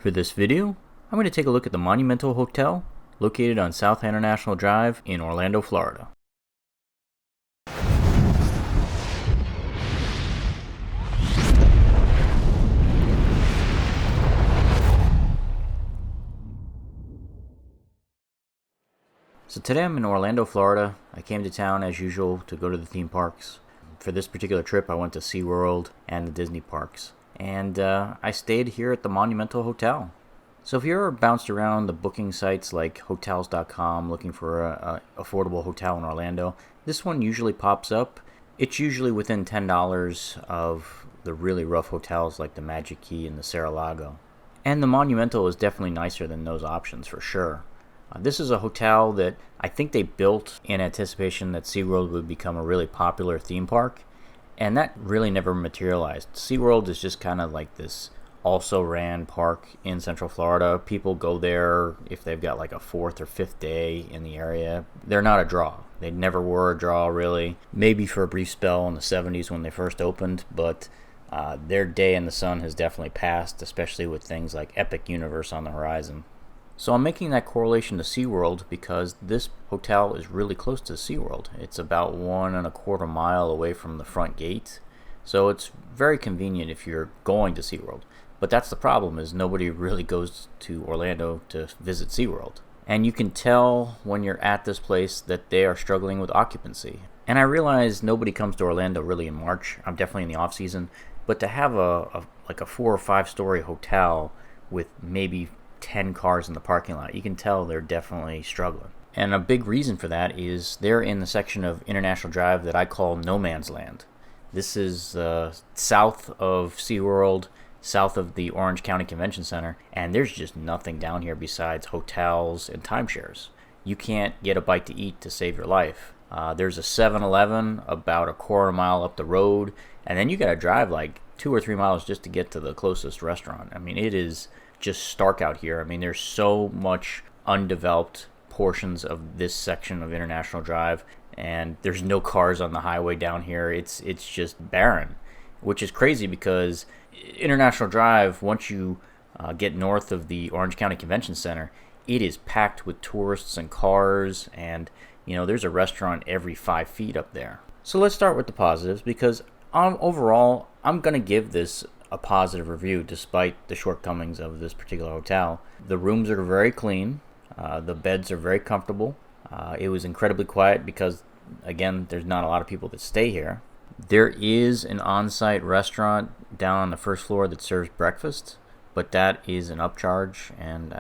For this video, I'm going to take a look at the Monumental Hotel located on South International Drive in Orlando, Florida. So today I'm in Orlando, Florida. I came to town as usual to go to the theme parks. For this particular trip I went to SeaWorld and the Disney parks. And I stayed here at the Monumental Hotel. So if you ever bounced around the booking sites like Hotels.com looking for a affordable hotel in Orlando, this one usually pops up. It's usually within $10 of the really rough hotels like the Magic Key and the Saralago. And the Monumental is definitely nicer than those options for sure. This is a hotel that I think they built in anticipation that SeaWorld would become a really popular theme park, and that really never materialized. SeaWorld is just kind of like this also-ran park in Central Florida. People go there if they've got like a fourth or fifth day in the area. They're not a draw. They never were a draw, really. Maybe for a brief spell in the 70s when they first opened, but their day in the sun has definitely passed, especially with things like Epic Universe on the horizon. So I'm making that correlation to SeaWorld because this hotel is really close to SeaWorld. It's about 1.25 miles away from the front gate. So it's very convenient if you're going to SeaWorld. But that's the problem, is nobody really goes to Orlando to visit SeaWorld. And you can tell when you're at this place that they are struggling with occupancy. And I realize nobody comes to Orlando really in March. I'm definitely in the off season. But to have like a 4 or 5 story hotel with maybe 10 cars in the parking lot, you can tell they're definitely struggling. And a big reason for that is they're in the section of International Drive that I call no man's land. This is south of SeaWorld, south of the Orange County Convention Center, and there's just nothing down here besides hotels and timeshares. You can't get a bite to eat to save your life. There's a 7-Eleven about 1/4 mile up the road, and then you gotta drive like 2 or 3 miles just to get to the closest restaurant. I mean, it is just stark out here. I mean, there's so much undeveloped portions of this section of International Drive, and there's no cars on the highway down here. It's just barren, which is crazy because International Drive, once you get north of the Orange County Convention Center, it is packed with tourists and cars, and there's a restaurant every 5 feet up there. So let's start with the positives, because overall I'm gonna give this a positive review despite the shortcomings of this particular hotel. The rooms are very clean. The beds are very comfortable. It was incredibly quiet because, again, there's not a lot of people that stay here. There is an on-site restaurant down on the first floor that serves breakfast, but that is an upcharge, and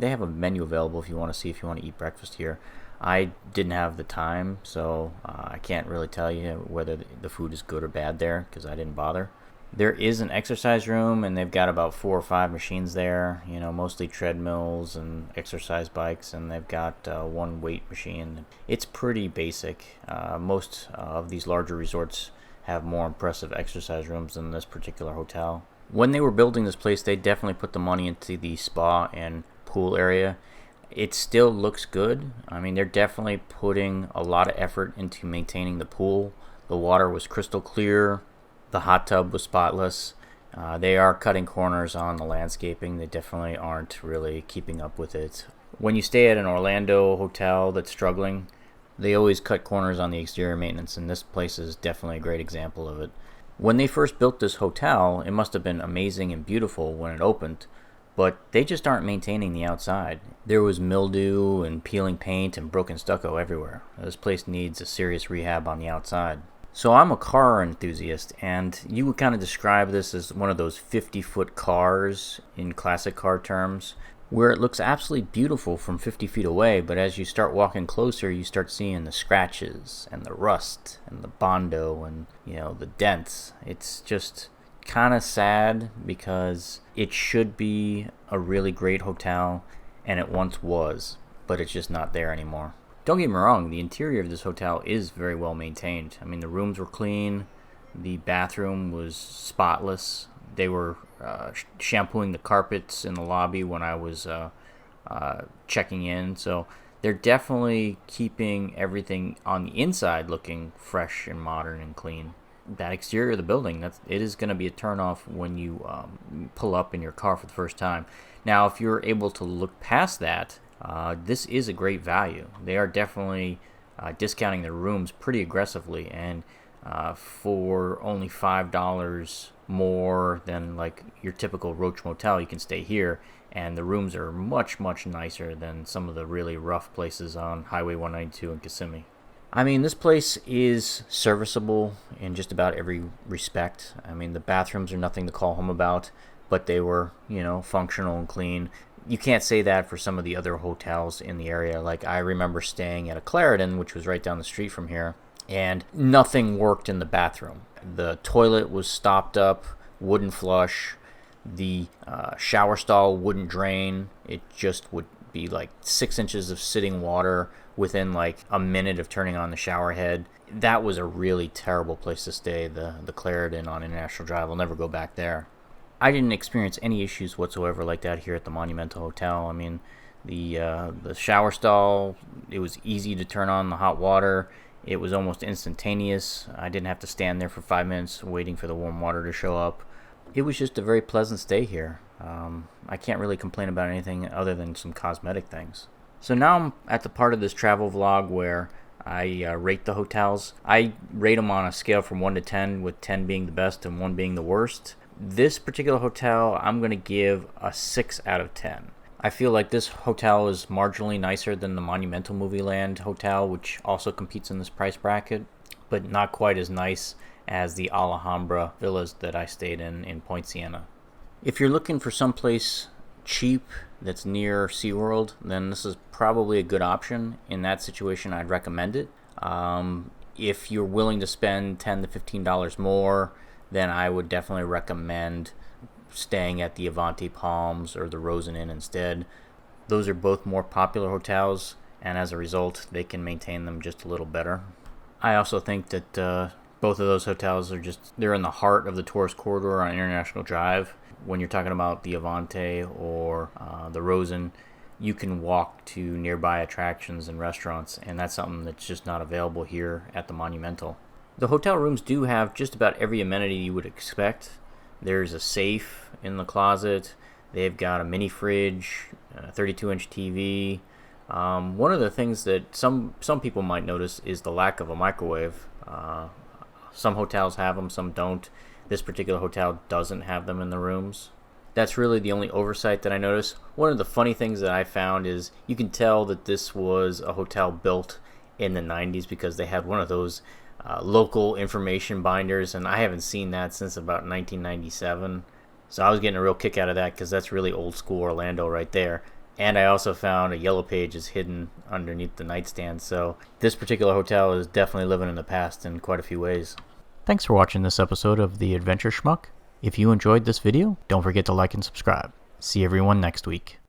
they have a menu available if you want to eat breakfast here. I didn't have the time, so I can't really tell you whether the food is good or bad there because I didn't bother. There is an exercise room, and they've got about 4 or 5 machines there, mostly treadmills and exercise bikes, and they've got 1 weight machine. It's pretty basic. Most of these larger resorts have more impressive exercise rooms than this particular hotel. When they were building this place, they definitely put the money into the spa and pool area. It still looks good. I mean, they're definitely putting a lot of effort into maintaining the pool. The water was crystal clear. The hot tub was spotless. They are cutting corners on the landscaping. They definitely aren't really keeping up with it. When you stay at an Orlando hotel that's struggling, they always cut corners on the exterior maintenance, and this place is definitely a great example of it. When they first built this hotel, it must have been amazing and beautiful when it opened, but they just aren't maintaining the outside. There was mildew and peeling paint and broken stucco everywhere. This place needs a serious rehab on the outside. So I'm a car enthusiast, and you would kind of describe this as one of those 50-foot cars in classic car terms, where it looks absolutely beautiful from 50 feet away, but as you start walking closer, you start seeing the scratches and the rust and the Bondo and the dents. It's just kind of sad because it should be a really great hotel, and it once was, but it's just not there anymore. Don't get me wrong, the interior of this hotel is very well maintained. I mean, the rooms were clean, the bathroom was spotless. They were shampooing the carpets in the lobby when I was checking in, so they're definitely keeping everything on the inside looking fresh and modern and clean. that exterior of the building. It is going to be a turnoff when you pull up in your car for the first time. Now, if you're able to look past that, this is a great value. They are definitely discounting their rooms pretty aggressively, and for only $5 more than like your typical Roach Motel, you can stay here, and the rooms are much, much nicer than some of the really rough places on Highway 192 in Kissimmee. I mean, this place is serviceable in just about every respect. I mean, the bathrooms are nothing to call home about, but they were, functional and clean. You can't say that for some of the other hotels in the area. Like, I remember staying at a Clarion, which was right down the street from here, and nothing worked in the bathroom. The toilet was stopped up, wouldn't flush. The shower stall wouldn't drain. It just would be like 6 inches of sitting water within like a minute of turning on the shower head. That was a really terrible place to stay, the Clarion on International Drive. I'll never go back there. I didn't experience any issues whatsoever like that here at the Monumental Hotel. I mean, the shower stall, it was easy to turn on the hot water. It was almost instantaneous. I didn't have to stand there for 5 minutes waiting for the warm water to show up. It was just a very pleasant stay here. I can't really complain about anything other than some cosmetic things. So now I'm at the part of this travel vlog where I rate the hotels. I rate them on a scale from 1 to 10, with 10 being the best and 1 being the worst. This particular hotel, I'm going to give a 6 out of 10. I feel like this hotel is marginally nicer than the Monumental Movie Land Hotel, which also competes in this price bracket, but not quite as nice as the Alhambra villas that I stayed in Point Siena. If you're looking for someplace cheap that's near SeaWorld, then this is probably a good option. In that situation, I'd recommend it. If you're willing to spend $10 to $15 more, then I would definitely recommend staying at the Avanti Palms or the Rosen Inn instead. Those are both more popular hotels, and as a result, they can maintain them just a little better. I also think that both of those hotels they're in the heart of the tourist corridor on International Drive. When you're talking about the Avanti or the Rosen, you can walk to nearby attractions and restaurants, and that's something that's just not available here at the Monumental. The hotel rooms do have just about every amenity you would expect. There's a safe in the closet. They've got a mini fridge, a 32-inch TV. One of the things that some people might notice is the lack of a microwave. Some hotels have them, some don't. This particular hotel doesn't have them in the rooms. That's really the only oversight that I noticed. One of the funny things that I found is you can tell that this was a hotel built in the 90s because they had one of those local information binders, and I haven't seen that since about 1997. So I was getting a real kick out of that because that's really old school Orlando right there. And I also found a yellow page is hidden underneath the nightstand. So this particular hotel is definitely living in the past in quite a few ways. Thanks for watching this episode of The Adventure Schmuck. If you enjoyed this video, don't forget to like and subscribe. See everyone next week.